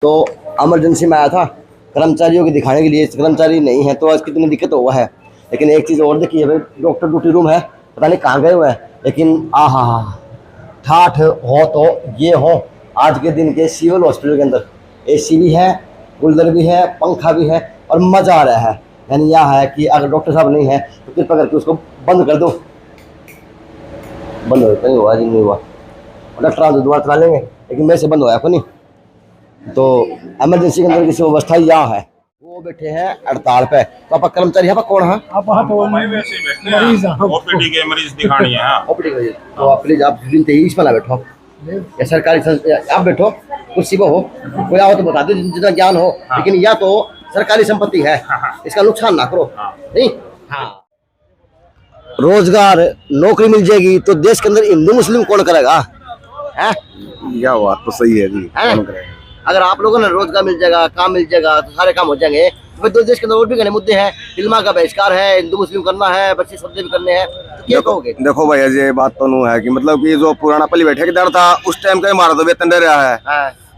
तो इमरजेंसी में आया था कर्मचारियों को दिखाने के लिए। कर्मचारी नहीं है तो आज कितनी दिक्कत हुआ है। लेकिन एक चीज़ और देखिए भाई, डॉक्टर ड्यूटी रूम है, पता नहीं कहाँ गए हुए हैं। लेकिन आहा, ठाठ हो तो ये हो आज के दिन के सिविल हॉस्पिटल के अंदर एसी भी है, कूलर भी है, पंखा भी है और मज़ा आ रहा है। यानी यह है कि अगर डॉक्टर साहब नहीं है तो कृपया करके उसको बंद कर दो। बंद हो नहीं हुआ, नहीं हुआ, डॉक्टर दोबारा चला लेंगे, लेकिन मेरे से बंद होया को नहीं। तो इमरजेंसी के अंदर किसी व्यवस्था यहाँ है, वो बैठे हैं हड़ताल पे। तो आप कर्मचारी यहाँ पर कौन है? आप मरीज ओपीडी के मरीज दिखानी है। ओपीडी के, तो आप प्लीज आप इस पर ना बैठो, या सरकारी आप बैठो कुर्सी पर हो, कोई आओ तो बता दो जितना ज्ञान हो। लेकिन या तो सरकारी संपत्ति है, इसका नुकसान ना करो। नहीं, हाँ, रोजगार नौकरी मिल जाएगी तो देश के अंदर हिंदू मुस्लिम कौन करेगा? है यह बात तो सही है जी, कौन करेगा? अगर आप लोगों ने रोजगार मिल जाएगा, काम मिल जाएगा तो सारे काम हो जाएंगे। तो फिर देश के अंदर और भी घने मुद्दे हैं, फिल्मा का बहिष्कार है, हिंदू मुस्लिम करना है, बच्चे सौदे भी करने हैं, तो क्या कहोगे? देखो भैया जी, ये बात तो नू है कि मतलब कि जो पुराना पली बैठे के दर था उस टाइम का हमारा तो वेतन दे रहा है।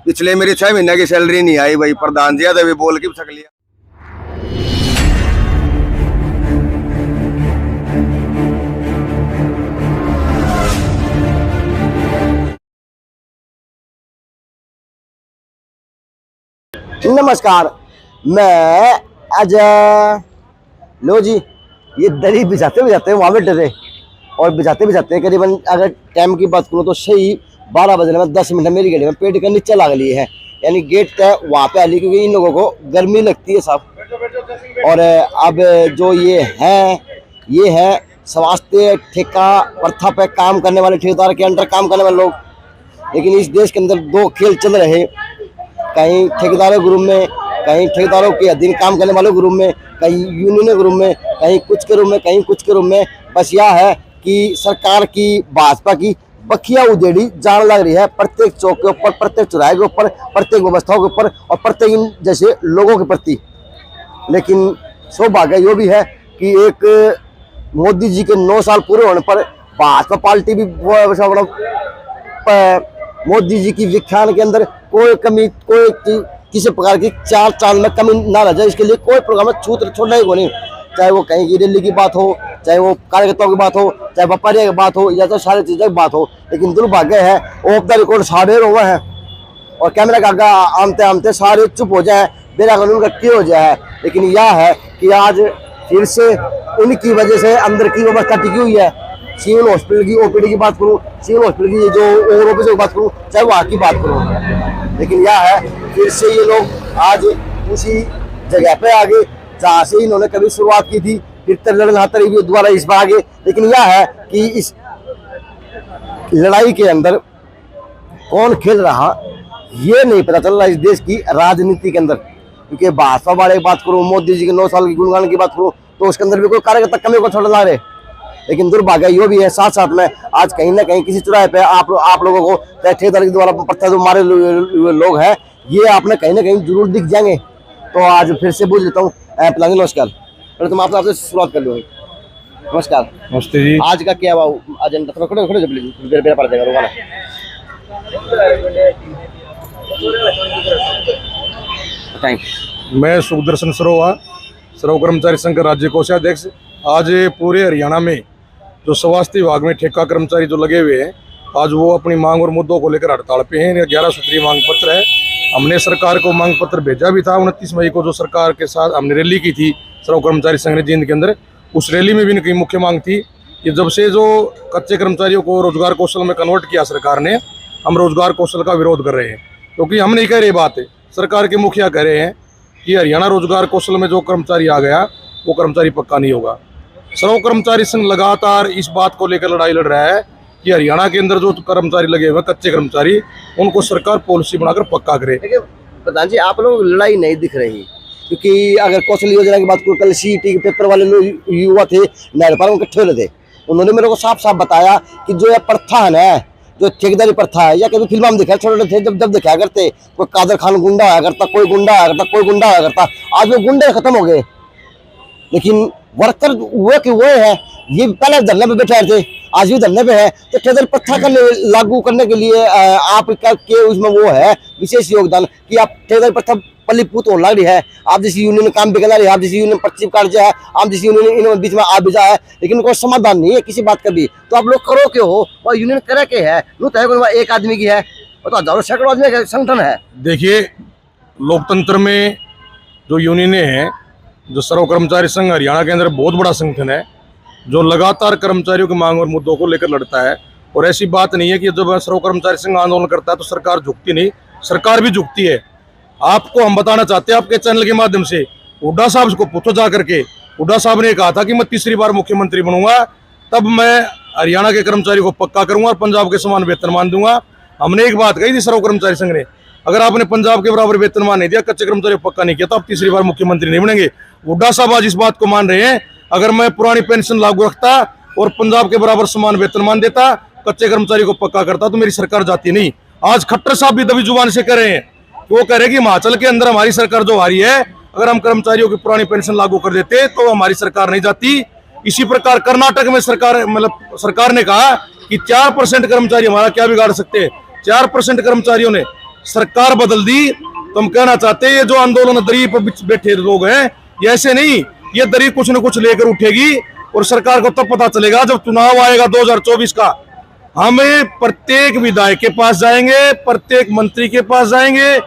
पिछले मेरी 6 महीने की सैलरी नहीं आई भाई, प्रधान जी तो भी बोल के सक लिया। नमस्कार, मैं अजय। लो जी, ये दरी बिछाते वहाँ पे डरे, और बिछाते करीबन अगर टाइम की बात करूँ तो सही 12 बजने में 10 मिनट मेरी गाड़ी में पेट का नीचे लग ली है। यानी गेट का वहाँ पे आ ली, क्योंकि इन लोगों को गर्मी लगती है साहब। और अब जो ये है स्वास्थ्य ठेका प्रथा पे काम करने वाले, ठेकेदार के अंडर काम करने वाले लोग। लेकिन इस देश के अंदर दो खेल चल रहे, कहीं ठेकेदारों ग्रुप में, कहीं ठेकेदारों के अधीन काम करने वालों ग्रुप में, कहीं यूनियन ग्रुप में, कहीं कुछ के रूप में, कहीं कुछ के रूप में। बस यह है कि सरकार की भाजपा की बखिया उधेड़ी जान लग रही है प्रत्येक चौक के ऊपर, प्रत्येक चौराहे के ऊपर, प्रत्येक व्यवस्थाओं के ऊपर और प्रत्येक इन जैसे लोगों के प्रति। लेकिन सौभाग्य यो भी है कि एक मोदी जी के 9 साल पूरे होने पर भाजपा पार्टी भी मोदी जी की व्याख्यान के अंदर कोई कमी, कोई किसी प्रकार की 4 चांद में कमी ना रह जाए, इसके लिए कोई प्रोग्राम में छूट छोड़ना ही को नहीं। चाहे वो कहीं की रैली की बात हो, चाहे वो कार्यकर्ताओं की बात हो, चाहे व्यापारियों की बात हो, या तो सारी चीज़ों की बात हो। लेकिन दुर्भाग्य है ऑफ द रिकॉर्ड सारे हुए हैं और कैमरा का आगा आमते सारे चुप हो जाए, बेरा कानून का हो जाए। लेकिन यह है कि आज फिर से उनकी वजह से अंदर की व्यवस्था टिकी हुई है। सिविल हॉस्पिटल की ओपीडी की बात करूँ, सिविल हॉस्पिटल की जो ओवर ऑफिसर की बात करूँ, चाहे वहाँ की बात करूँ। लेकिन यह है फिर से ये लोग आज उसी जगह पे आ गए जहाँ से इन्होंने कभी शुरुआत की थी, फिर लड़ाई भी दोबारा इस बार आ गए। लेकिन यह है कि इस लड़ाई के अंदर कौन खेल रहा ये नहीं पता चल रहा इस देश की राजनीति के अंदर। क्योंकि भाजपा वाले की बात करूँ, मोदी जी के 9 साल की गुणगान की बात करूँ, तो उसके अंदर भी कोई कार्यकर्ता कमी को छोड़ ला रहे। लेकिन दुर्भाग्य यो भी है साथ साथ में आज कहीं ना कहीं किसी चौराहे पे आप लोगों को ठेकेदार के द्वारा पत्थर जो मारे लोग हैं, ये आपने कहीं ना कहीं जरूर दिख जाएंगे। तो आज फिर से पूछ लेता हूँ, नमस्कार, पहले तुम आपसे शुरुआत कर लो। नमस्कार। नमस्ते जी। आज का क्या एजेंडा? थोड़ा खड़े मेरा पड़ जाएगा, रोका ना। मैं सुदर्शन सरोवा, सर्व कर्मचारी संघ राज्य कोषाध्यक्ष। आज पूरे हरियाणा में जो स्वास्थ्य विभाग में ठेका कर्मचारी जो लगे हुए हैं, आज वो अपनी मांग और मुद्दों को लेकर हड़ताल पे हैं। 11 सूत्रीय मांग पत्र है। हमने सरकार को मांग पत्र भेजा भी था 29 मई को, जो सरकार के साथ हमने रैली की थी सर्व कर्मचारी संघ ने जींद के अंदर। उस रैली में भी इनकी मुख्य मांग थी कि जब से जो कच्चे कर्मचारियों को रोजगार कौशल में कन्वर्ट किया सरकार ने, हम रोजगार कौशल का विरोध कर रहे हैं। क्योंकि हम नहीं कह रहे बात है, सरकार के मुखिया कह रहे हैं कि हरियाणा रोजगार कौशल में जो कर्मचारी आ गया वो कर्मचारी पक्का नहीं होगा। सर्व कर्मचारी संघ लगातार इस बात को लेकर लड़ाई लड़ रहा है कि हरियाणा के अंदर जो कर्मचारी लगे हुए कच्चे कर्मचारी, उनको सरकार पॉलिसी बनाकर पक्का करे। देखिए प्रधान जी, आप लोग लड़ाई नहीं दिख रही, क्योंकि अगर कौशल योजना की बात करूँ, कल सीईटी के पेपर वाले लोग युवा थे नहरपाल इकट्ठे हुए थे, उन्होंने मेरे को साफ साफ बताया कि जो यह प्रथा है ना, जो ठेकेदारी प्रथा है, या कभी फिल्म में दिखाया छोटे थे जब दिखाया करते, कोई कादर खान गुंडा आया करता, कोई गुंडा आया करता, कोई गुंडा आया करता। आज वो गुंडे खत्म हो गए, लेकिन वर्कर वो कि वो है। ये पहले धरने पे बैठे थे, आज भी धरने पे है, तो ठेकेदारी प्रथा करने लागू करने के लिए आपका के उसमें वो है विशेष योगदान कि आप ठेकेदारी प्रथा फलीभूत हो लग रही है। आप जैसी यूनियन काम भी करा रही है, आप जैसी यूनियन पर्ची काट है, आप जैसी यूनियन इन बीच में आ भी जाए, लेकिन कोई समाधान नहीं है किसी बात का भी। तो आप लोग करो के हो और यूनियन करे के है, यूँ तो है एक आदमी की है, वो तो हजारों सैकड़ों आदमी का संगठन है। देखिए, लोकतंत्र में जो यूनियनें हैं, जो सर्व कर्मचारी संघ हरियाणा के अंदर बहुत बड़ा संगठन है, जो लगातार कर्मचारियों की मांग और मुद्दों को लेकर लड़ता है। और ऐसी बात नहीं है कि जब सर्व कर्मचारी संघ आंदोलन करता है तो सरकार झुकती नहीं, सरकार भी झुकती है। आपको हम बताना चाहते हैं आपके चैनल के माध्यम से, हुड्डा साहब को पूछो जा करके। हुड्डा साहब ने कहा था कि मैं तीसरी बार मुख्यमंत्री बनूंगा, तब मैं हरियाणा के कर्मचारी को पक्का करूंगा और पंजाब के समान वेतनमान दूंगा। हमने एक बात कही थी सर्व कर्मचारी संघ ने, अगर आपने पंजाब के बराबर वेतनमान नहीं दिया, कच्चे कर्मचारी को पक्का नहीं किया, तो आप तीसरी बार मुख्यमंत्री नहीं बनेंगे। हुड्डा साहब आज इस बात को मान रहे हैं, अगर मैं पुरानी पेंशन लागू रखता और पंजाब के बराबर समान वेतनमान देता, कच्चे कर्मचारी को पक्का करता, तो मेरी सरकार जाती नहीं। आज खट्टर साहब भी दबी जुबान से कह रहे हैं, वो कह रहे हैं कि हिमाचल के अंदर हमारी सरकार जो आ रही है, अगर हम कर्मचारियों की पुरानी पेंशन लागू कर देते तो हमारी सरकार नहीं जाती। इसी प्रकार कर्नाटक में सरकार ने कहा कि 4% कर्मचारी हमारा क्या बिगाड़ सकते हैं, 4% कर्मचारियों ने सरकार बदल दी। तो हम कहना चाहते हैं, ये जो आंदोलन दरी पर बैठे लोग हैं, ये ऐसे नहीं, ये दरी कुछ न कुछ लेकर उठेगी और सरकार को तब पता चलेगा जब चुनाव आएगा 2024 का। हमें प्रत्येक विधायक के पास जाएंगे, प्रत्येक मंत्री के पास जाएंगे,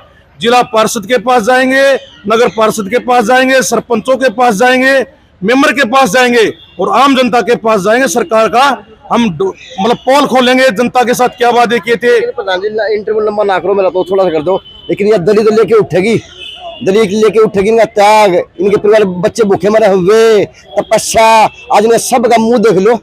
जिला पार्षद के पास जाएंगे, नगर पार्षद के पास जाएंगे, सरपंचों के पास जाएंगे, मेंबर के पास जाएंगे और आम जनता के पास जाएंगे। सरकार का हम मतलब पोल खोलेंगे, जनता के साथ क्या वादे किए थे। प्रधान जी इंटरव्यू लंबा ना करो मेरा, तो थोड़ा सा कर दो। लेकिन ये दलित लेके उठेगी, दलित लेके उठेगी, इनका त्याग, इनके परिवार बच्चे भूखे मरे हुए, तपस्या, आज इन्हें सब का मुंह देख लो,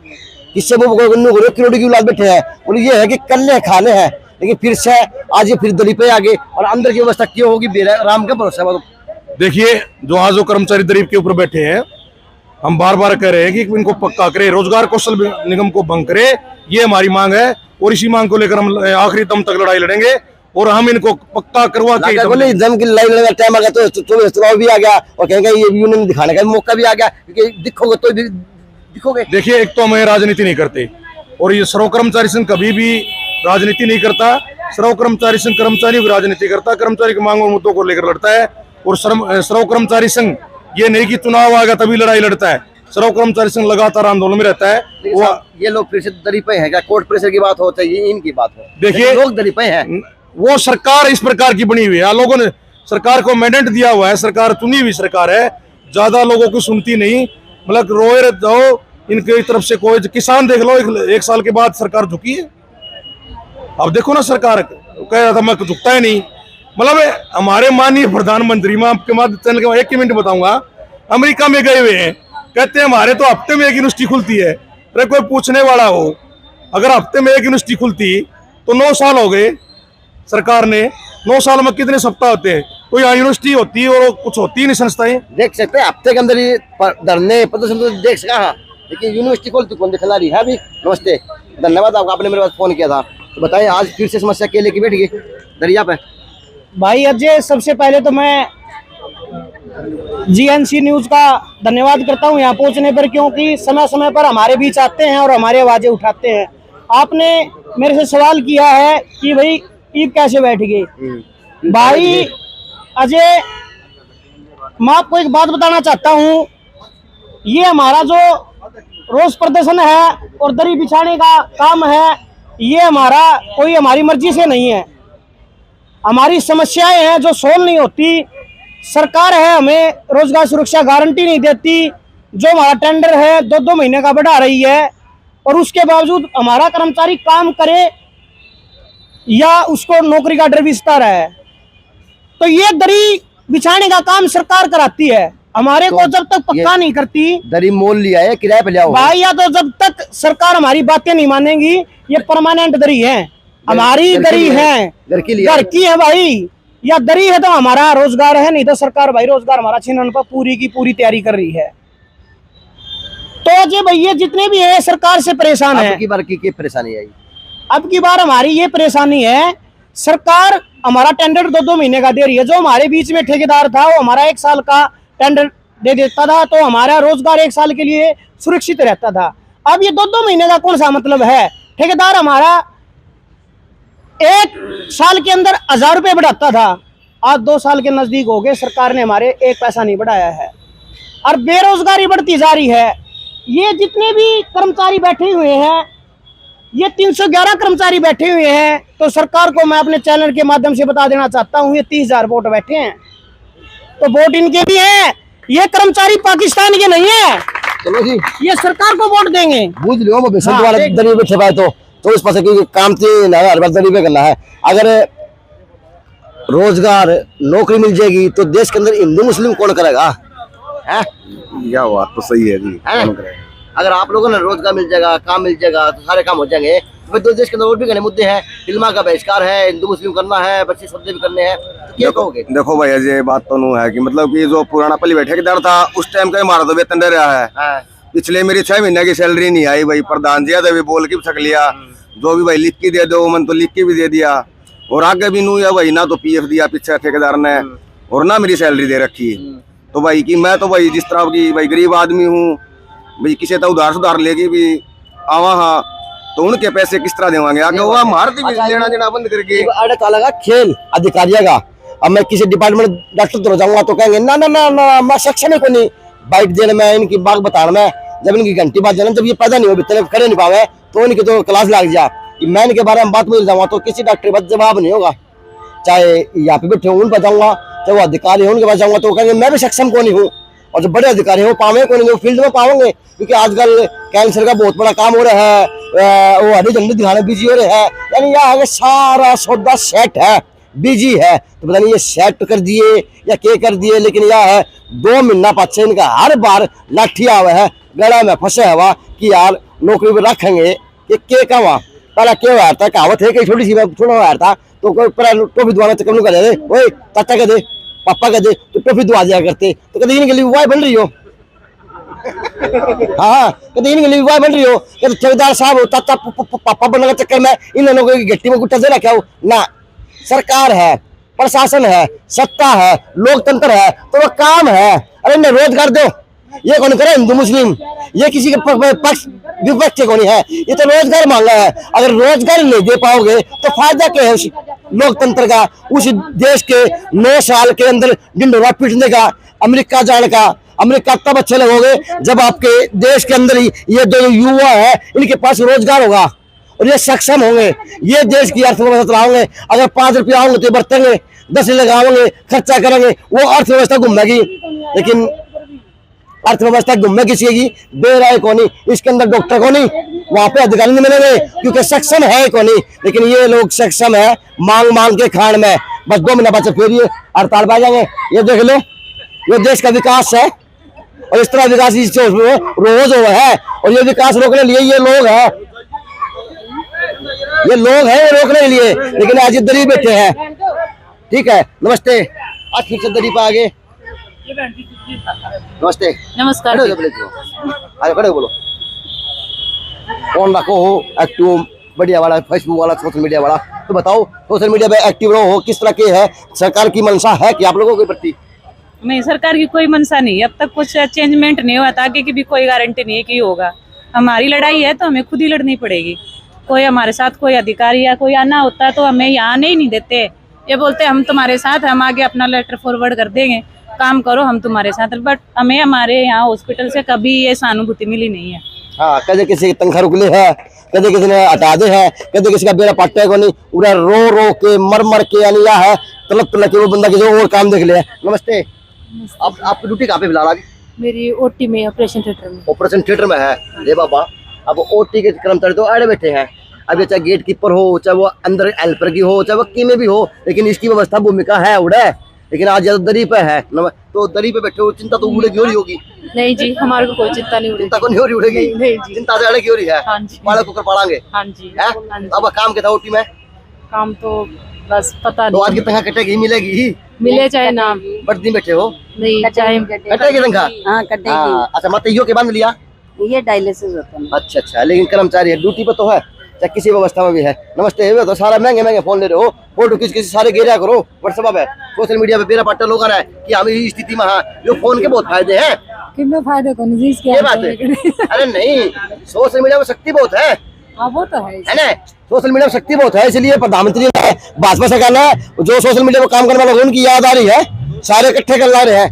किससे करोड़ की औलाद बैठे हैं और ये है कि कल्ले खाने हैं। लेकिन फिर से आज ये फिर दलित पे आगे और अंदर की व्यवस्था क्यों होगी, राम का भरोसा। देखिए, जो आज जो कर्मचारी दलीप के ऊपर बैठे हैं, हम बार बार कह रहे हैं कि इनको पक्का करे, रोजगार कौशल निगम को भंग करे, ये हमारी मांग है। और इसी मांग को लेकर हम आखिरी दम तक लड़ाई लड़ेंगे और हम इनको पक्का करवा के जम की लड़ाई लड़ने का टाइम आ गया, तो चुनाव भी आ गया और कहेंगे ये यूनियन दिखाने का मौका भी आ गया, क्योंकि दिखोगे तो दिखोगे। देखिए, एक तो हमें राजनीति नहीं करते और ये सर्व कर्मचारी संघ कभी भी राजनीति नहीं करता। सर्व कर्मचारी संघ कर्मचारियों की राजनीति करता, कर्मचारी की मांग और मुद्दों को लेकर लड़ता है। और सर्व कर्मचारी संघ ये नहीं कि चुनाव आ गया तभी लड़ाई लड़ता है, सर्व कर्मचारी संघ लगातार आंदोलन में रहता है। वो ये लोग फिर से दरी पे हैं क्या, कोर्ट प्रेशर की बात हो चाहिए, इनकी बात हो। देखिए, लोग दरी पे हैं, वो सरकार इस प्रकार की बनी हुई है, लोगों ने सरकार को मैंडेट दिया हुआ है, सरकार चुनी हुई सरकार है, ज्यादा लोगों की सुनती नहीं। मतलब रोए जाओ, इनकी तरफ से कोई किसान देख लो, एक साल के बाद सरकार झुकी है। अब देखो ना, सरकार कह रहा था मैं झुकता ही नहीं। मतलब हमारे माननीय प्रधानमंत्री, मैं आपके चैनल के 1 मिनट बताऊंगा, अमेरिका में गए हुए हैं, कहते हैं हमारे तो हफ्ते में एक यूनिवर्सिटी खुलती है। अरे कोई पूछने वाला हो, अगर हफ्ते में एक यूनिवर्सिटी खुलती तो 9 साल हो गए सरकार ने, 9 साल में कितने सप्ताह होते हैं? तो यहाँ यूनिवर्सिटी होती है और कुछ होती नहीं संस्थाएं। देख सकते हैं हफ्ते के अंदर ही धरने प्रदर्शन तो देख सका, लेकिन यूनिवर्सिटी खोलती कौन दिखला रही है अभी। नमस्ते, धन्यवाद आपका, आपने मेरे पास फोन किया था। तो बताइए, आज फिर से समस्या के लेके बैठ गई दरिया पे। भाई अजय, सबसे पहले तो मैं जीएनसी न्यूज का धन्यवाद करता हूं यहाँ पहुंचने पर, क्योंकि समय समय पर हमारे बीच आते हैं और हमारी आवाजें उठाते हैं। आपने मेरे से सवाल किया है कि भाई ईद कैसे बैठ गई। भाई अजय, मैं आपको एक बात बताना चाहता हूं, ये हमारा जो रोज प्रदर्शन है और दरी बिछाने का काम है, ये हमारा कोई हमारी मर्जी से नहीं है। हमारी समस्याएं हैं जो सोल्व नहीं होती। सरकार है हमें रोजगार सुरक्षा गारंटी नहीं देती, जो हमारा टेंडर है 2-2 महीने का बढ़ा रही है, और उसके बावजूद हमारा कर्मचारी काम करे या उसको नौकरी का डर भी सता रहा है। तो ये दरी बिछाने का काम सरकार कराती है, हमारे को जब तक पक्का नहीं करती। दरी मोल लिया है, किराए पे लिया हुआ भाई, या तो जब तक सरकार हमारी बातें नहीं मानेगी, ये परमानेंट दरी है, हमारी दरी है, घर की है भाई। या दरी है तो हमारा रोजगार है, नहीं तो सरकार भाई रोजगार हमारा छीनने पर पूरी की पूरी तैयारी कर रही है। तो अजय भैया जितने भी है सरकार से परेशान है। अब की बार की परेशानी आई, अब की बार हमारी ये परेशानी है, सरकार हमारा टेंडर 2-2 महीने का दे रही है। जो हमारे बीच में ठेकेदार था वो हमारा 1 साल का टेंडर दे देता था, तो हमारा रोजगार 1 साल के लिए सुरक्षित रहता था। अब ये 2-2 महीने का कौन सा मतलब है? ठेकेदार हमारा 1 साल के अंदर 1000 रुपये बढ़ाता था, आज 2 साल के नजदीक हो गए, सरकार ने हमारे 1 पैसा नहीं बढ़ाया है और बेरोजगारी बढ़ती जा रही है। ये जितने भी कर्मचारी बैठे हुए हैं, ये 311 कर्मचारी बैठे हुए हैं, तो सरकार को मैं अपने चैनल के माध्यम से बता देना चाहता हूँ, ये 30,000 वोट बैठे हैं, तो वोट इनके भी हैं। ये कर्मचारी पाकिस्तान के नहीं है, चलो जी ये सरकार को वोट देंगे। बुझ लियो मैं बेसन हाँ, वाले दरी पे ठेपाए तो इस पासे की काम थी ना, हर बार दरी पे करना है। अगर रोजगार नौकरी मिल जाएगी तो देश के अंदर हिंदू मुस्लिम कौन करेगा? है यह बात तो सही है जी। है? अगर आप लोगों ने रोजगार मिल जाएगा, काम मिल जाएगा तो सारे काम हो जाएंगे। तो फिर तो देश के अंदर और भी घने मुद्दे हैं, फिल्मा का बहिष्कार है, हिंदू मुस्लिम करना है, बच्चे सौदे भी करने हैं, तो क्या कहोगे? देखो भैया ये बात तो नू है कि मतलब कि जो पुराना पली बैठे के दर था उस टाइम का हमारा तो वेतन दे रहा है। हाँ। पिछले मेरी 6 महीने की सैलरी नहीं आई भाई, प्रधान जी भी बोल के भी थक लिया, जो भी भाई लिख के दे दो मन तो लिख के भी दे दिया, और आगे भी नू या भाई ना तो पीएफ दिया पीछे ठेकेदार ने, और ना मेरी सैलरी दे रखी। तो भाई कि मैं तो भाई जिस तरह की भाई गरीब आदमी हूँ भाई, किसी तो उधार सुधार लेके भी आवा हाँ, तो उनके पैसे किस तरह देवांगे आगे? वो भारतीय भी लेना देना बंद करके अरे काला का खेल अधिकारियों का। अब मैं किसी डिपार्टमेंट डॉक्टर तो जाऊंगा तो कहेंगे ना ना ना ना मैं सक्षम है को नहीं बाइट देने में, इनकी बाग बताने में, जब इनकी घंटी बात देना, जब ये पैदा नहीं हो इतने खड़े नहीं पावे तो इनकी तो क्लास लग जा। मैं इनके बारे में बात बोल जाऊंगा तो किसी डॉक्टर के पास जवाब नहीं होगा, चाहे यहाँ पे बैठे उन पर जाऊंगा, चाहे वो अधिकारी है उनके पास जाऊंगा तो कहेंगे मैं भी सक्षम को नहीं हूँ, और जो बड़े अधिकारी है वो पावे को नहीं, वो फील्ड में पाओगे, क्योंकि आजकल कैंसर का बहुत बड़ा काम हो रहा है, वो हरी झंडी दिखाने बिजी हो रहे हैं, यानी यहाँ सारा सौदा सेट है, बिजी है, तो पता नहीं ये सेट कर दिए या क्या कर दिए, लेकिन यह है 2 महीना पाछे इनका हर बार लाठी आवे है, गला में फंसे हुआ कि यार नौकरी पे रखेंगे, ये क्या कहा पहला क्या हुआ था, कहावत है कि छोटी सी छोटा हुआ था तो कोई टोपी दुआना चक्कर कर दे, ओए चाचा कह दे पापा कह दे तो टोपी दुआ दिया करते, तो कभी इनके लिए विवाह बन रही हो। हाँ कभी इनके लिए विवाह बन रही हो, कहते ठेकेदार साहब चाचा पापा बनने के चक्कर में इन लोगों की गट्टी में गुट्टा दे रखा हो ना। सरकार है, प्रशासन है, सत्ता है, लोकतंत्र है, तो वो काम है। अरे इन्हें रोजगार दो, ये कौन करे हिंदू मुस्लिम, ये किसी के पक्ष विपक्ष को नहीं है, ये तो रोजगार मांगा है। अगर रोजगार नहीं दे पाओगे तो फायदा क्या है उस लोकतंत्र का, उस देश के 9 साल के अंदर ढिंढोरा पीटने का, अमेरिका जाने का। अमेरिका तब अच्छे लगोगे जब आपके देश के अंदर ही ये जो युवा है इनके पास रोजगार होगा और ये सक्षम होंगे, ये देश की अर्थव्यवस्था चलाओगे। अगर 5 रुपया आओगे तो बरतेंगे, 10 लगाओगे, खर्चा करेंगे, वो अर्थव्यवस्था घूमेगी, लेकिन अर्थव्यवस्था घूमे किसी बेराय को नहीं, इसके अंदर डॉक्टर को नहीं, वहां पे अधिकारी नहीं मिलेंगे क्योंकि सक्षम है को नहीं। लेकिन ये लोग सक्षम है मांग मांग के खान में, बस 2 महीना बचे फिर ये हड़ताल पा जाएंगे। ये देख लो, ये देश का विकास है और इस तरह विकास रोज हो है, और ये विकास रोकने लिए ये लोग हैं, ये रोकने के लिए, लेकिन आज ये दरी बैठे हैं। ठीक है, नमस्ते। आज फिर से दरी पे आ गए। नमस्ते। नमस्कार। खड़े बोलो। कौन रखो हो एक्टिव बढ़िया वाला, फेसबुक वाला, सोशल मीडिया वाला, तो बताओ सोशल मीडिया पे एक्टिव रहो हो, किस तरह के है, सरकार की मंशा है कि आप लोगों के प्रति? नहीं, सरकार की कोई मंशा नहीं है, अब तक कुछ चेंजमेंट नहीं हुआ था, आगे की भी कोई गारंटी नहीं है कि होगा। हमारी लड़ाई है तो हमें खुद ही लड़नी पड़ेगी। कोई हमारे साथ कोई अधिकारी या कोई आना होता है तो हमें यहाँ आने ही नहीं देते, ये बोलते हम तुम्हारे साथ, हम आगे अपना लेटर फॉरवर्ड कर देंगे, काम करो हम तुम्हारे साथ, बट हमें हमारे यहाँ हॉस्पिटल से कभी ये सहानुभूति मिली नहीं है। हाँ, कदे किसी की तनख्वाह रुक ली है, कदे किसी ने हटा दे है, कदे किसी का बेरा पाटे को नहीं, पूरा रो के मर के, यानी यह है तलब के वो बंदा किसी और काम देख ले। नमस्ते। आपकी ड्यूटी कहाँ पे फिलहाल आज? मेरी ओटी में, ऑपरेशन थिएटर में। ऑपरेशन थिएटर में है। ये बाबा, अब ओटी के कर्मचारी तो अड़े बैठे हैं, अब ये चाहे गेट कीपर हो, चाहे वो अंदर हेल्पर की हो, चाहे वो की में भी हो, लेकिन इसकी व्यवस्था भूमिका है उड़े, लेकिन आज ज्यादा दरी पे है, तो दरी पे बैठे हो, चिंता तो उड़े की हो रही होगी। नहीं जी, हमारे को कोई चिंता नहीं, चिंता को नहीं हो रही उड़ेगी, नहीं जी, चिंता से अड़े की हो रही है। हाँ जी, बालक को कर पड़ांगे। हाँ जी, है? अब काम क्या था ओटी में? काम तो बस पता नहीं, तो आज की तनख्वाह कटेगी, मिलेगी, मिले चाहे ना, बट दिन बैठे हो नहीं चाहे कटेगी तनख्वाह। हाँ कटेगी। अच्छा, मत यो के बांध लिया, ये डायलिसिस होता है। अच्छा, लेकिन कर्मचारी है, ड्यूटी पे तो है, चाहे किसी व्यवस्था में भी है। नमस्ते। तो सारा महंगे फोन ले रहे हो, फोटो किसी सारे घेरा करो व्हाट्सएप पे, सोशल मीडिया पे बेरा पाटा लोग आ रहा है कि हम इस स्थिति में, हाँ, जो फोन के बहुत फायदे हैं। कितने फायदे को नहीं इसके ये बात है। अरे नहीं, सोशल मीडिया में शक्ति बहुत है हाँ वो तो है ना। सोशल मीडिया में शक्ति बहुत है, इसलिए प्रधानमंत्री ने भाजपा सरकार ने जो सोशल मीडिया में काम करने वाले उनकी याद आ रही है, सारे इकट्ठे कर ला रहे हैं।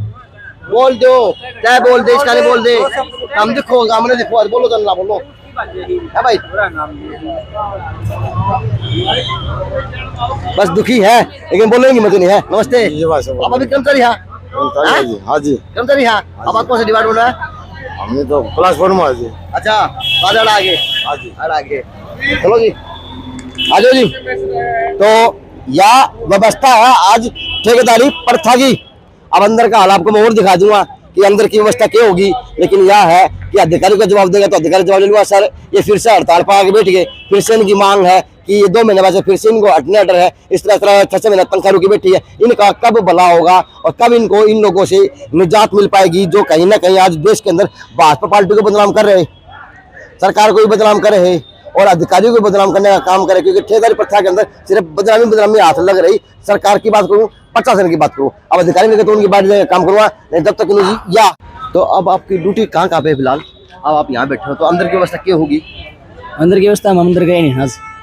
बोल दो क्या बोल दे, इसका नहीं बोल दे, हम दिखो हमने दिखो, बोलो तो ना बोलो है भाई। बस दुखी है लेकिन बोलेंगे मत नहीं है। नमस्ते, आप अभी कर्मचारी हैं? हाँ जी, कर्मचारी हैं। अब आप कौन सा डिपार्टमेंट है? हमने तो क्लास 4 में जी। अच्छा, तो आगे हाँ जी, आगे चलो जी, आ जाओ जी। तो यह व्यवस्था है आज ठेकेदारी प्रथा की। अब अंदर का हाल आपको मैं और दिखा दूंगा कि अंदर की व्यवस्था क्या होगी, लेकिन यह है कि अधिकारी को जवाब देगा तो अधिकारी जवाब ले लूंगा। सर ये फिर से हड़ताल पर आके बैठ गए, फिर से इनकी मांग है कि ये 2 महीने बाद से फिर से इनको हटने अटर है, इस तरह 6 महीना तनख्वाह रुकी बैठी है। इनका कब भला होगा और कब इनको इन लोगों से निजात मिल पाएगी जो कहीं ना कहीं आज देश के अंदर भाजपा पार्टी को बदनाम कर रहे हैं, सरकार को भी बदनाम कर रहे हैं और अधिकारियों को बदनाम करने का काम करे। क्योंकि ठेकेदारी प्रथा के अंदर सिर्फ बदनामी हाथ लग रही। सरकार की बात करूँ, 50 दिन की बात करूँ, अब अधिकारी ने तो उनकी बात काम करूँगा नहीं जब तक या। तो अब आपकी ड्यूटी कहाँ पे है फिलहाल? अब आप यहाँ बैठे हो तो अंदर की व्यवस्था क्या होगी? अंदर की व्यवस्था हम अंदर गए नहीं,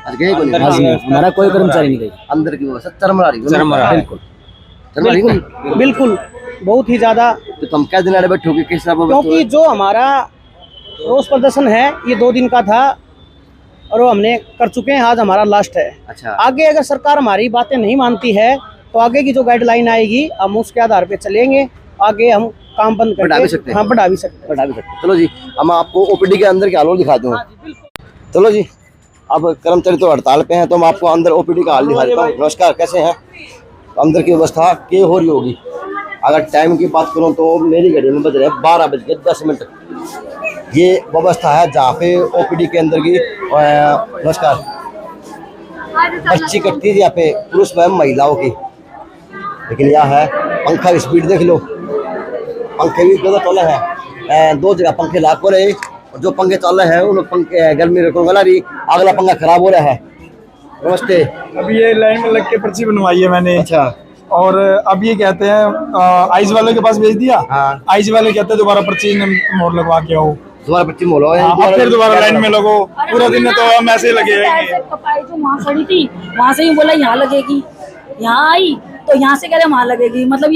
आज गए को नहीं? हमारा कोई कर्मचारी नहीं गए अंदर की व्यवस्था चरमरा रही बिल्कुल बिल्कुल बिल्कुल, बहुत ही ज्यादा। तो तुम क्या दिन बैठे हो किस तरह? क्योंकि जो हमारा रोज प्रदर्शन है ये 2 दिन का था और वो हमने कर चुके हैं, आज हमारा लास्ट है। अच्छा, आगे अगर सरकार हमारी बातें नहीं मानती है तो आगे की जो गाइडलाइन आएगी हम उसके आधार पे चलेंगे। आगे हम काम बंद बढ़ा भी सकते हैं। हाँ, बढ़ा भी सकते हैं। चलो जी, हम आपको ओपीडी के अंदर के हाल दिखा दूँ। चलो जी, अब कर्मचारी तो हड़ताल पे हैं तो मैं आपको अंदर ओपीडी का हाल दिखा देता हूँ। नमस्कार, कैसे हैं? अंदर की व्यवस्था क्या हो रही होगी? अगर टाइम की बात करूँ तो मेरी घड़ी में बज रहे हैं 12:10। ये व्यवस्था है जहाँ पे ओपीडी के अंदर की नमस्कार पर्ची कटती है यहाँ पे पुरुष एवं महिलाओं की। लेकिन यह है पंखा की स्पीड देख लो, पंखे भी ज़्यादा चल रहे हैं। 2 जगह पंखे लागू रहे और जो पंखे चल रहे हैं उन पंखे गर्मी गला रही, अगला पंखा खराब हो रहा है। नमस्ते, अभी ये लाइन में लग के पर्ची बनवाई है मैंने। अच्छा, और अब ये कहते हैं आइज वाले के पास भेज दिया। हाँ। आइज वाले कहते हैं दोबारा पर्ची मोड़ लगवा के आओ, दोबारा पर्ची मोलो, फिर दोबारा लाइन में लगो। पूरा दिन तो हम ऐसे ही लगे रहेंगे। जो वहाँ खड़ी थी वहाँ से ही बोला यहाँ लगेगी, यहाँ आई तो यहाँ से कह रहे वहाँ लगेगी। मतलब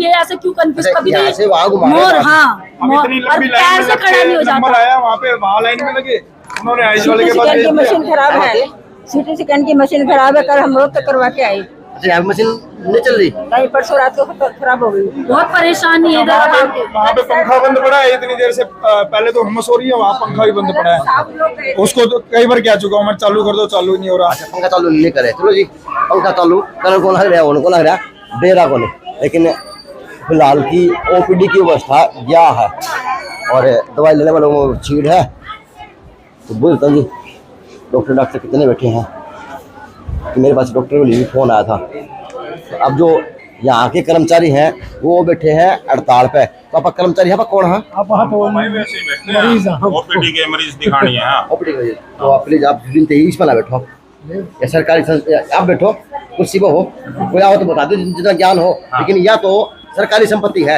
ये ऐसे क्यों कंफ्यूज कभी यहाँ से वहाँ घुमा मोर, हाँ हम इतनी लंबी लाइन में खड़ा नहीं हो जाता। नंबर आया वहाँ पे, वहाँ लाइन में लगे, उन्होंने आइज वाले के पास भेज दिया। मशीन खराब है, सीटी स्कैन की मशीन खराब है, कल हम लोग तक करवा के आए। अच्छा, मशीन नहीं चल रही? नहीं, परसों रात को खराब हो गई। बहुत परेशानी है वहाँ पे पंखा बंद पड़ा है इतनी देर से। पहले तो हुम्मस हो रही है, वहाँ पंखा भी बंद पड़ा है। उसको तो कई बार क्या चुका हूँ मैं, चालू कर दो, चालू नहीं हो रहा। अच्छा, पंखा चालू नहीं करे। चलो जी, पंखा चालू कलर को लग रहा है, उनको लग रहा है बेरा को नहीं। लेकिन फिलहाल की ओपीडी की व्यवस्था क्या है और दवाई लेने वालों को छीड़ है तो बोलता जी डॉक्टर कितने बैठे हैं कि मेरे पास डॉक्टर को लिए फ़ोन आया था। अब जो यहाँ के कर्मचारी हैं वो बैठे हैं हड़ताल पे। तो आप कर्मचारी यहाँ पर कौन है? वैसे ही बैठे हैं, ओपीडी के मरीज दिखानी है। ओपीडी के तो आप प्लीज आप इस पर ना बैठो, या सरकारी आप बैठो कुर्सी पर हो, कोई आओ तो बता दो जितना ज्ञान हो। लेकिन या तो सरकारी संपत्ति है,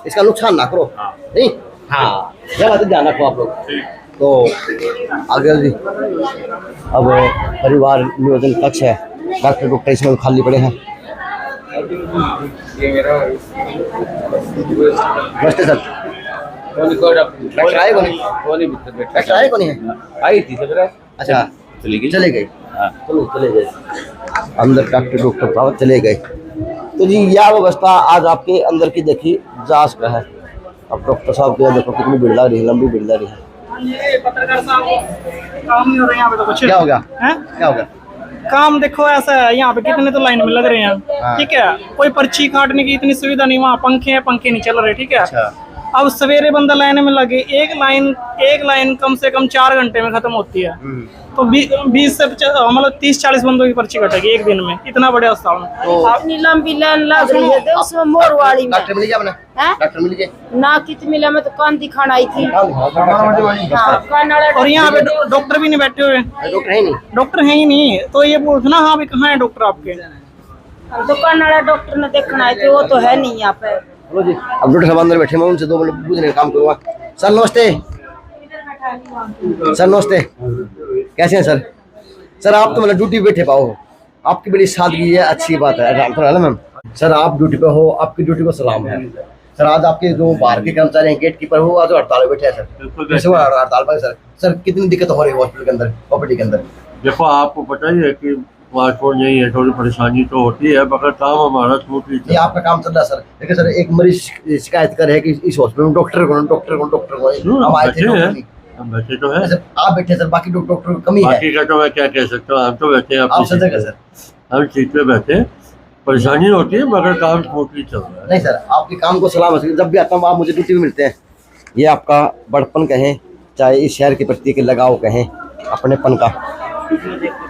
इसका नुकसान ना करो। नहीं, हाँ, यह बात ध्यान रखो आप लोग। तो आगे जी, अब परिवार नियोजन कक्ष है, डॉक्टर इसमें खाली पड़े हैं। नमस्ते सर, डॉक्टर आए को नहीं? डॉक्टर आए को नहीं है? आई थी सर। अच्छा, चले गए। चलो चले गए अंदर, डॉक्टर साहब चले गए। तो जी यह व्यवस्था आज आपके अंदर की देखी जांच का है। अब डॉक्टर साहब के देखो कितनी भीड़ लग रही है, लंबी भीड़ लग रही है। पत्रकार साहब काम नहीं हो रहा यहाँ पे तो कुछ। क्या हो गया? क्या हो गया? काम देखो ऐसा है, यहाँ पे कितने तो लाइन में लग रहे हैं। ठीक है, कोई पर्ची काटने की इतनी सुविधा नहीं, वहाँ पंखे हैं, पंखे नहीं चल रहे। ठीक है, अब सवेरे बंदा लाइन में लगे, एक लाइन कम से कम 4 घंटे में खत्म होती है। तो 20 से मतलब 30-40 बंदों की पर्ची कटेगी एक दिन में, इतना बड़े अस्पताल में। अपनी लंबी लाइन लग रही है उसमें मोरवाड़ी में। डॉक्टर मिल गया अपना? डॉक्टर मिल गया ना, कित मिला, मैं तो कान दिखाना आई थी। और यहाँ पे डॉक्टर भी नहीं बैठे हुए, डॉक्टर है ही नहीं। तो ये पूछना हाँ भी कहाँ है डॉक्टर आपके? दुकान वाला डॉक्टर ने देखना आए थे, वो तो है नहीं यहाँ पे। चलो जी, अब डॉक्टर साहब अंदर बैठे, मैं उनसे 2 मिनट पूछने का काम करूँगा। सर नमस्ते। सर नमस्ते, कैसे हैं सर? सर आप तो मतलब ड्यूटी पे बैठे पाओ, आपकी बड़ी सादगी है, अच्छी बात है ना मैम। सर आप ड्यूटी पे हो, आपकी ड्यूटी को सलाम है। सर आज आपके जो बाहर के कर्मचारी हैं, गेट कीपर हो, आज हड़ताल पे बैठे हैं सर। कैसे हड़ताल पर सर? सर कितनी दिक्कत हो रही है हॉस्पिटल के अंदर, ओपीडी के अंदर? देखो आपको पता ही है कि पासपोर्ट नहीं है, थोड़ी परेशानी तो होती है, मगर काम हमारा स्मूथली ये आपका काम चल रहा है सर। देखिए सर, एक मरीज शिकायत कर है कि इस हॉस्पिटल में डॉक्टर को हम आए थे, हम बैठे तो है। सर आप बैठे सर, बाकी डॉक्टर की कमी है। बाकी का तो मैं क्या कह सकता हूँ, हम तो बैठे हैं आप अपनी सर सीट जगह सर, पे। हम सीट पे बैठे हैं, परेशानी होती है मगर काम स्मूथली चल रहा है। नहीं सर, आपके काम को सलाम है। जब भी आता हूँ आप मुझे ड्यूटी में मिलते हैं। ये आपका बड़पन कहें, चाहे इस शहर के प्रति के लगाव कहें, अपनेपन का।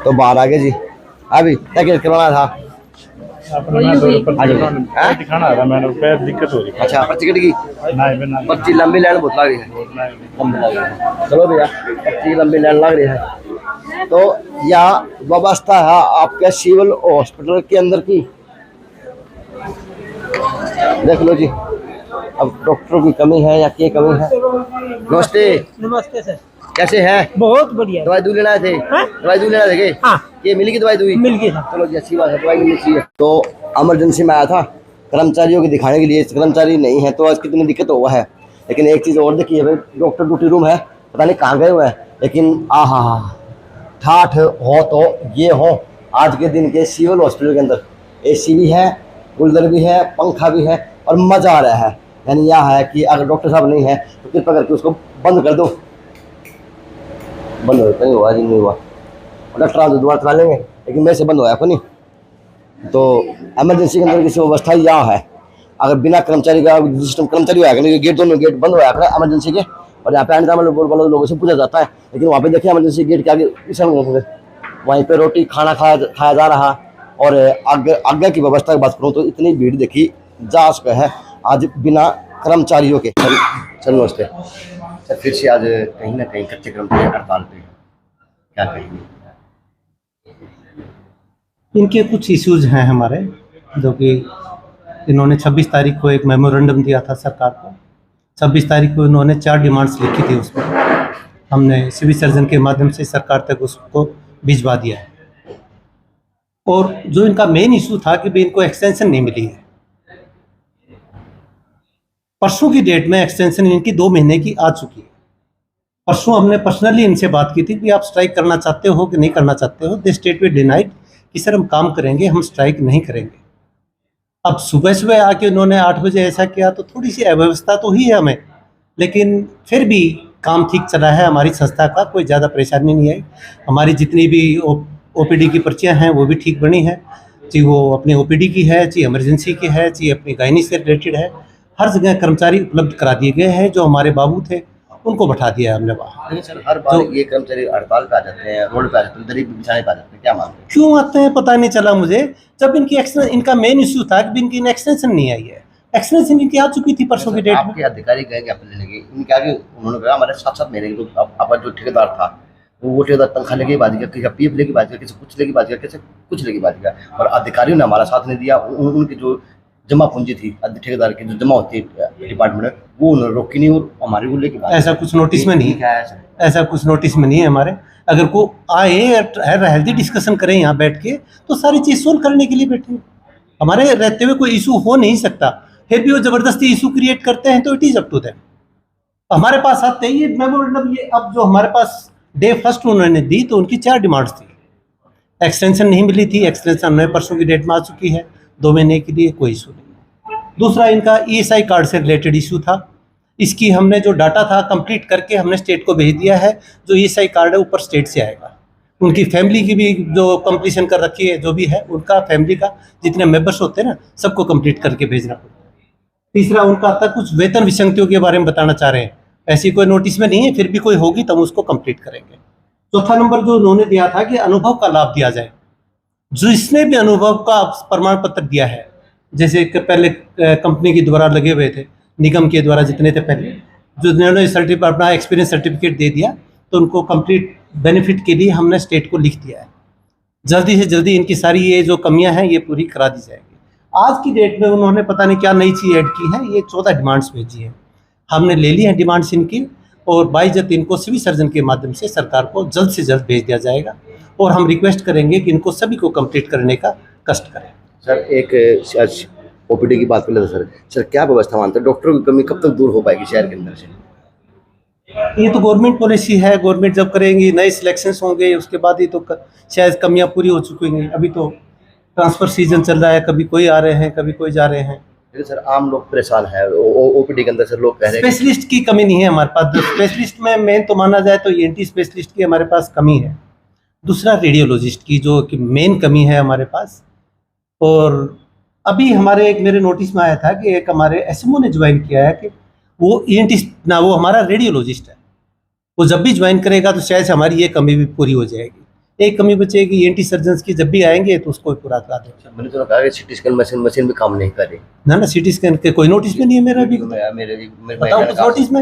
तो बाहर आ गए जी, अभी क्या करवाना था? दिखाना था मैंने, पैर दिक्कत हो रही है। अच्छा, पर्ची कट गई? पर्ची लंबी लाइन बहुत लग रही है। चलो भैया, पर्ची लंबी लाइन लग रही है। तो यह व्यवस्था है आपके सिविल हॉस्पिटल के अंदर की, देख लो जी। अब डॉक्टरों की कमी है या क्या कमी है? नमस्ते। नमस्ते सर, कैसे हैं? बहुत बढ़िया। दवाई दूध लेना थे? दवाई दूध लेना थे के? हाँ। ये मिली की दवाई दूई? मिल गई सर। चलो जी, अच्छी बात है, दवाई मिलनी चाहिए। तो इमरजेंसी में आया था कर्मचारियों को दिखाने के लिए, कर्मचारी नहीं है तो आज कितनी दिक्कत हुआ है। लेकिन एक चीज़ और देखिए भाई, डॉक्टर ड्यूटी रूम है, पता नहीं कहाँ गए हुए हैं, लेकिन ठाठ हो तो ये हो आज के दिन के सिविल हॉस्पिटल के अंदर। AC भी है, कूलर भी है, पंखा भी है और मज़ा आ रहा है। यानी यह है कि अगर डॉक्टर साहब नहीं है तो कृपया करके उसको बंद कर दो। बंद हो नहीं हुआ जी, नहीं हुआ, डॉक्टर आप दोबारा चला लेंगे, लेकिन मेरे से बंद होया को नहीं। तो इमरजेंसी के अंदर किसी व्यवस्था यह है, अगर बिना कर्मचारी का सिस्टम कर्मचारी होया करेंगे, गेट दोनों गेट बंद होया करें इमरजेंसी के, और यहाँ पे आने जाने वाले लोगों से पूछा जाता है। लेकिन वहाँ पे देखिए इमरजेंसी गेट के आगे वहीं पे रोटी खाना खाया जा रहा। और आगे की व्यवस्था की बात करूँ तो इतनी भीड़ देखी जा सके है आज बिना कर्मचारियों के। चल नमस्ते सर, फिर से आज कहीं ना कहीं कच्चे कर्मचारी हड़ताल पे, क्या कहेंगे? इनके कुछ इश्यूज हैं हमारे, जो कि इन्होंने 26 तारीख को एक मेमोरेंडम दिया था सरकार को। 26 तारीख को इन्होंने 4 डिमांड्स लिखी थी, उसमें हमने सिविल सर्जन के माध्यम से सरकार तक उसको भिजवा दिया है। और जो इनका मेन इशू था कि भी इनको एक्सटेंशन नहीं मिली है। परसों की डेट में एक्सटेंशन इनकी 2 महीने की आ चुकी है। परसों हमने पर्सनली इनसे बात की थी कि आप स्ट्राइक करना चाहते हो कि नहीं करना चाहते हो। दे स्टेट वे डिनाइड कि सर हम काम करेंगे, हम स्ट्राइक नहीं करेंगे। अब सुबह सुबह आके उन्होंने 8 बजे ऐसा किया तो थोड़ी सी अव्यवस्था तो ही है हमें, लेकिन फिर भी काम ठीक चला है। हमारी संस्था का कोई ज़्यादा परेशानी नहीं है। हमारी जितनी भी OPD की पर्चियाँ हैं वो भी ठीक बनी हैं, चाहे वो अपनी OPD की है, चाहे इमरजेंसी की है, चाहे अपनी गायनी से रिलेटेड है। हर जगह कर्मचारी उपलब्ध करा दिए गए हैं। जो हमारे बाबू थे उनको बैठा दिया हमने वहाँ। नहीं सर, हर बार ये कर्मचारी हड़ताल पे आ जाते हैं, रोड पे आ जाते हैं, दरी बिछाने पे आ जाते हैं, क्या मानते हैं? क्यों आते हैं पता नहीं चला मुझे। जब इनका मेन इशू था कि इनकी एक्सटेंशन नहीं आई है। एक्सटेंशन इनकी आ चुकी थी परसों की डेट में। आपके अधिकारी गए क्या लेने के, इनके आगे उन्होंने कहा हमारे 7-7 महीने की, तो आपका जो ठेकेदार था वो ठेकेदार तनख्वाह लेके बात किया, किसी PF लेके बात किया, किसी कुछ लेके बात किया, किसी कुछ लेके बात किया, और अधिकारियों ने हमारा साथ नहीं दिया। उनकी जो जमा पूंजी थी ठेकेदार की, जो जमा होती है डिपार्टमेंट में, वो उन्होंने रोकी नहीं और हमारी को लेके बात। ऐसा कुछ नोटिस में नहीं है, ऐसा कुछ नोटिस में नहीं है हमारे। अगर को आए हेल्दी डिस्कशन करें यहाँ बैठ के तो सारी चीज़ सोल्व करने के लिए बैठे। हमारे रहते हुए कोई इशू हो नहीं सकता, फिर भी वो जबरदस्ती इशू क्रिएट करते हैं तो it is up to them. हमारे पास आते ही ये मेमोरेंडम, ये अब जो हमारे पास डे फर्स्ट उन्होंने दी तो उनकी 4 डिमांड्स थी। एक्सटेंशन नहीं मिली थी, एक्सटेंशन हमें परसों की डेट में आ चुकी है, 2 महीने के लिए, कोई इशू नहीं। दूसरा इनका ESI कार्ड से रिलेटेड इशू था। इसकी हमने जो डाटा था कंप्लीट करके हमने स्टेट को भेज दिया है। जो ESI कार्ड है ऊपर स्टेट से आएगा। उनकी फैमिली की भी जो कंप्लीशन कर रखी है, जो भी है उनका फैमिली का जितने मेंबर्स होते हैं ना, सबको कंप्लीट करके भेजना पड़ता है। तीसरा उनका आता कुछ वेतन विसंगतियों के बारे में बताना चाह रहे हैं। ऐसी कोई नोटिस में नहीं है, फिर भी कोई होगी तो हम उसको कंप्लीट करेंगे। चौथा नंबर जो उन्होंने दिया था कि अनुभव का लाभ दिया जाए। जिसने भी अनुभव का प्रमाण पत्र दिया है, जैसे कि पहले कंपनी के द्वारा लगे हुए थे, निगम के द्वारा जितने थे पहले, जो उन्होंने अपना एक्सपीरियंस सर्टिफिकेट दे दिया तो उनको कंप्लीट बेनिफिट के लिए हमने स्टेट को लिख दिया है। जल्दी से जल्दी इनकी सारी ये जो कमियां हैं ये पूरी करा दी जाएगी। आज की डेट में उन्होंने पता नहीं क्या नई चीज़ ऐड की है, ये 14 डिमांड्स भेजी है, हमने ले ली है डिमांड्स इनकी, और 22 जत इनको सिविल सर्जन के माध्यम से सरकार को जल्द से जल्द भेज दिया जाएगा, और हम रिक्वेस्ट करेंगे कि इनको सभी को कंप्लीट करने का कष्ट करें। सर एक ओपीडी की बात कर लेते सर क्या व्यवस्था मानते हैं, डॉक्टरों की कमी कब तक दूर हो पाएगी शहर के अंदर से? ये तो गवर्नमेंट पॉलिसी है, गवर्नमेंट जब करेंगी, नए सिलेक्शंस होंगे, उसके बाद ही तो शायद कमियां पूरी हो चुकी हैं। अभी तो ट्रांसफर सीजन चल रहा है, कभी कोई आ रहे हैं, कभी कोई जा रहे हैं। लेकिन सर आम लोग परेशान है ओपीडी के अंदर, सर लोग कह रहे हैं स्पेशलिस्ट की कमी नहीं है हमारे पास। स्पेशलिस्ट में मेन तो माना जाए तो ENT स्पेशलिस्ट की हमारे पास कमी है, दूसरा रेडियोलॉजिस्ट की जो कि मेन कमी है हमारे पास। और अभी हमारे एक मेरे नोटिस में आया था कि एक हमारे SMO ने ज्वाइन किया है कि वो ENT ना, वो हमारा रेडियोलॉजिस्ट है, वो जब भी ज्वाइन करेगा तो शायद हमारी ये कमी भी पूरी हो जाएगी। एक कमी बचेगी ENT सर्जन्स की, जब भी आएंगे तो उसको पूरा करा देंगे। मैंने तो कहा कि CT स्कैन मशीन भी काम नहीं कर रही। ना CT स्कैन के कोई नोटिस में नहीं है मेरा, अभी बताओ कुछ नोटिस में,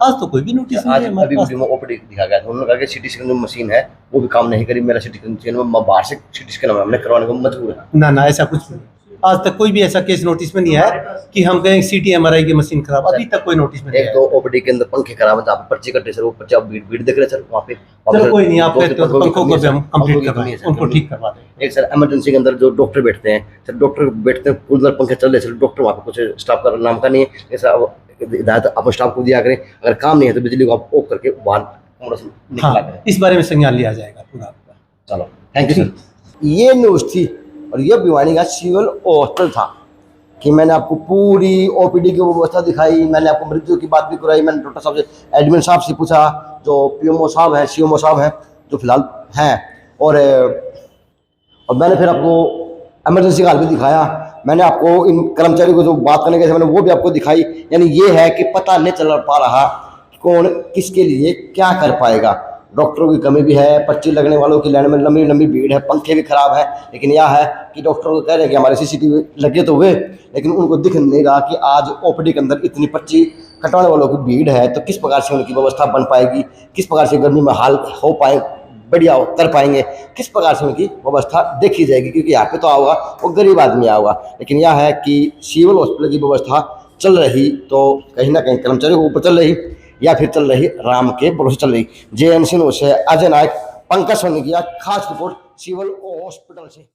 आज तो कोई भी नोटिस नहीं है हमारे पास। ओपीडी दिखा गया था, उन्होंने कहा कि CT स्कैन जो मशीन है वो भी काम नहीं करी, मेरा CT स्कैन में बाहर से CT स्कैन हमने करवाने को मजबूर है। ना ऐसा कुछ नहीं, आज तक कोई भी ऐसा केस नोटिस में नहीं आया कि हम कहें CT MRI की मशीन खराब, अभी तक कोई नोटिस में नहीं एक तो ओपीडी के अंदर पंखे खराब है, आप पर्ची कटे सर, वो पर्ची आप भीड़ देख रहे हैं सर वहाँ पे। चलो कोई नहीं, आप कहते हो तो पंखों को भी हम कंप्लीट करवाएं, उनको ठीक करवा दें। एक सर इमरजेंसी के अंदर जो डॉक्टर बैठते हैं सर, डॉक्टर बैठते हैं कूलर पंखे चल रहे सर, डॉक्टर वहाँ पे कुछ स्टाफ का नाम का नहीं है, ऐसा हिदायत आप स्टाफ को दिया करें, अगर काम नहीं है तो बिजली को आप ऑफ करके बाहर कमरा से निकला करें। इस बारे में संज्ञान लिया जाएगा पूरा। चलो थैंक यू सर। ये न्यूज़ थी और ये भिवानी का सिविल हॉस्पिटल था कि मैंने आपको पूरी ओपीडी की व्यवस्था दिखाई, मैंने आपको मृत्यु की बात भी कराई, मैंने डॉक्टर साहब से, एडमिन साहब से पूछा, जो PMO साहब हैं, CMO साहब हैं जो फिलहाल हैं, और मैंने फिर आपको इमरजेंसी का हाल भी दिखाया, मैंने आपको इन कर्मचारियों को जो बात करने के मैंने वो भी आपको दिखाई। यानी ये है कि पता नहीं चल पा रहा कि कौन किसके लिए क्या कर पाएगा। डॉक्टरों की कमी भी है, पर्ची लगने वालों की लाइन में लंबी लंबी भीड़ है, पंखे भी खराब है, लेकिन यह है कि डॉक्टर को कह रहे हैं कि हमारे CCTV लगे तो हुए, लेकिन उनको दिख नहीं रहा कि आज ओपीडी के अंदर इतनी पर्ची कटवाने वालों की भीड़ है, तो किस प्रकार से उनकी व्यवस्था बन पाएगी, किस प्रकार से गर्मी में हाल हो पाए, बढ़िया कर पाएंगे, किस प्रकार से उनकी व्यवस्था देखी जाएगी, क्योंकि यहाँ पे तो आओगा वो गरीब आदमी आओगा। लेकिन यह है कि सिविल हॉस्पिटल की व्यवस्था चल रही तो कहीं ना कहीं कर्मचारियों के ऊपर चल रही, या फिर चल रही राम के भरोसे चल रही। JNC न्यूज़ से अजय नायक, पंकज सोनी की खास रिपोर्ट सिविल हॉस्पिटल से।